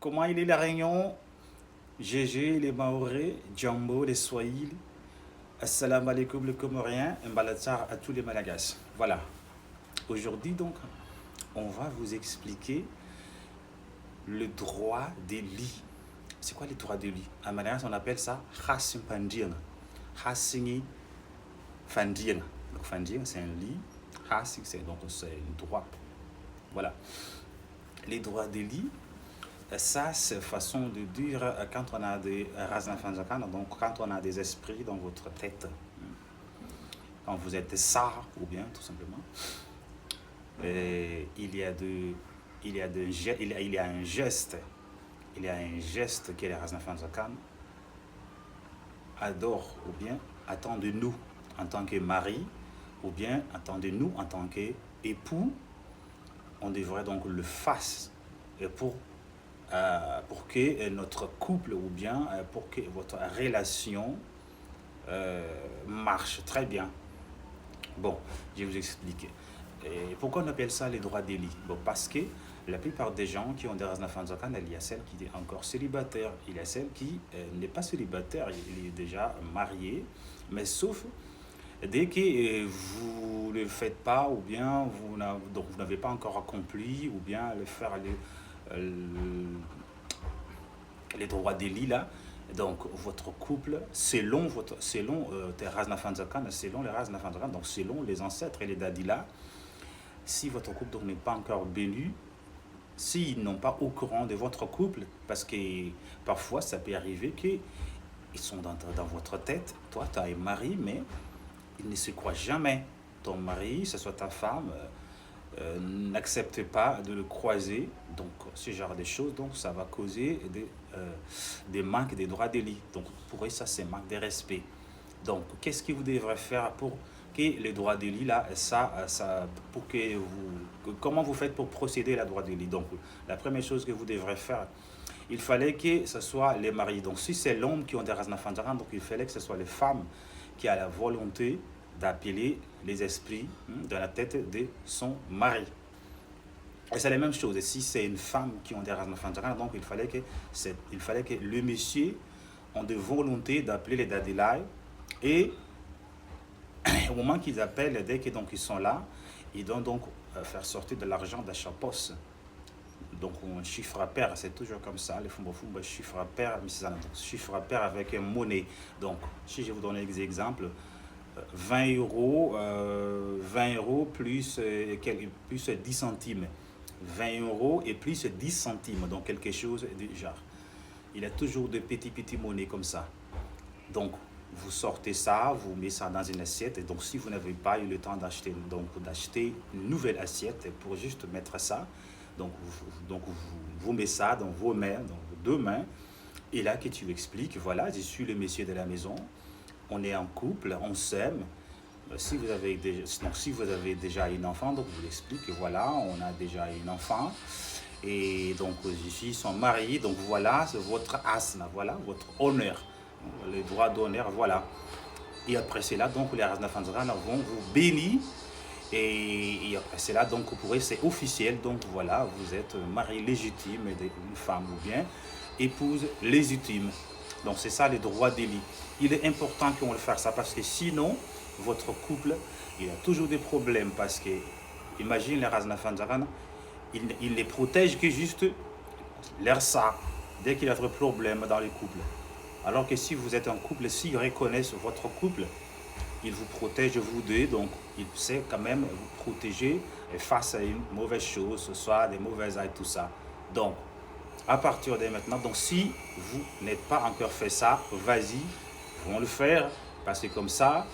Comment il est la Réunion? GG, les Maoris, Djambo, les Swahili. Assalamu alaikum le Comorien, Mbalatar à tous les Malagas. Voilà. Aujourd'hui donc, on va vous expliquer le droit des lits. C'est quoi le droit des lits? En Malagas, on appelle ça Hassim Pandien. Hassini Fandien. Donc Fandien, c'est un lit. Hassim, c'est le droit. Voilà. Les droits des lits. Ça, c'est façon de dire quand on a des Raznafanzakan, donc quand on a des esprits dans votre tête, quand vous êtes ça, ou bien tout simplement, il y a un geste que les Raznafanzakan adorent, ou bien attendent de nous en tant que mari, ou bien attendent de nous en tant qu'époux. On devrait donc le faire pour que notre couple ou bien pour que votre relation marche très bien. Bon, je vais vous expliquer. Et pourquoi on appelle ça les droits des lits? Bon, parce que la plupart des gens qui ont des Raznafanzakan, il y a celle qui est encore célibataire, il y a celle qui n'est pas célibataire, il est déjà marié, mais sauf dès que vous ne le faites pas, ou bien vous n'avez pas encore accompli, ou bien le faire les droits des lits là, donc votre couple, selon tes Raznafanzakan, selon les Raznafanzakan, donc selon les ancêtres et les dadila, si votre couple n'est pas encore béni, s'ils n'ont pas au courant de votre couple, parce que parfois ça peut arriver qu'ils sont dans votre tête, toi tu as un mari, mais il ne se croit jamais. Ton mari, ce soit ta femme, n'accepte pas de le croiser, donc ce genre de choses, donc ça va causer des manques des droits des lits. Donc pour eux, ça c'est manque de respect. Donc qu'est-ce que vous devrez faire pour que les droits des lits là, pour que comment vous faites pour procéder à la droit des lits? Donc la première chose que vous devrez faire, il fallait que ce soit les maris. Donc si c'est l'homme qui ont des Raznafanzakan, donc il fallait que ce soit les femmes qui a la volonté d'appeler les esprits dans la tête de son mari. Et c'est la même chose. Si c'est une femme qui ont des Raznafanzakan, donc il fallait que le monsieur ait de volonté d'appeler les dadilai. Et au moment qu'ils appellent, dès qu'ils sont là, ils doivent donc faire sortir de l'argent d'achapos. Donc un chiffre à pair, c'est toujours comme ça, les Fumba chiffre à pair, chiffre à pair avec une monnaie. Donc si je vous donne des exemples, 20 euros plus 10 centimes. 20 euros et plus 10 centimes, donc quelque chose de genre. Il y a toujours de petites monnaies comme ça. Donc vous sortez ça, vous mettez ça dans une assiette. Et donc si vous n'avez pas eu le temps d'acheter une nouvelle assiette pour juste mettre ça, donc vous mettez ça dans vos mains, dans vos deux mains. Et là que tu expliques, voilà, je suis le monsieur de la maison, on est en couple, on s'aime. Si vous avez déjà un enfant, donc vous l'expliquez, voilà, on a déjà un enfant. Et donc je suis son mari, donc voilà, c'est votre asna, voilà, votre honneur, le droit d'honneur, voilà. Et après cela, donc les Raznafanzakan vont vous bénir. Et après cela, donc pour eux c'est officiel, donc voilà, vous êtes mari légitime d'une femme ou bien épouse légitime. Donc c'est ça les droits des lits. Il est important qu'on le fasse ça parce que sinon, votre couple, il a toujours des problèmes parce que, imagine les Raznafanzakan, il les protège que juste leur ça, dès qu'il y a des problèmes dans le couple. Alors que si vous êtes en couple, s'ils reconnaissent votre couple, il vous protège vous deux, donc il sait quand même vous protéger face à une mauvaise chose, ce soit des mauvaises ailes, tout ça. Donc, à partir de maintenant, donc si vous n'êtes pas encore fait ça, vas-y, vont le faire, parce que comme ça,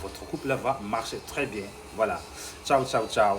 votre couple va marcher très bien. Voilà. Ciao, ciao, ciao.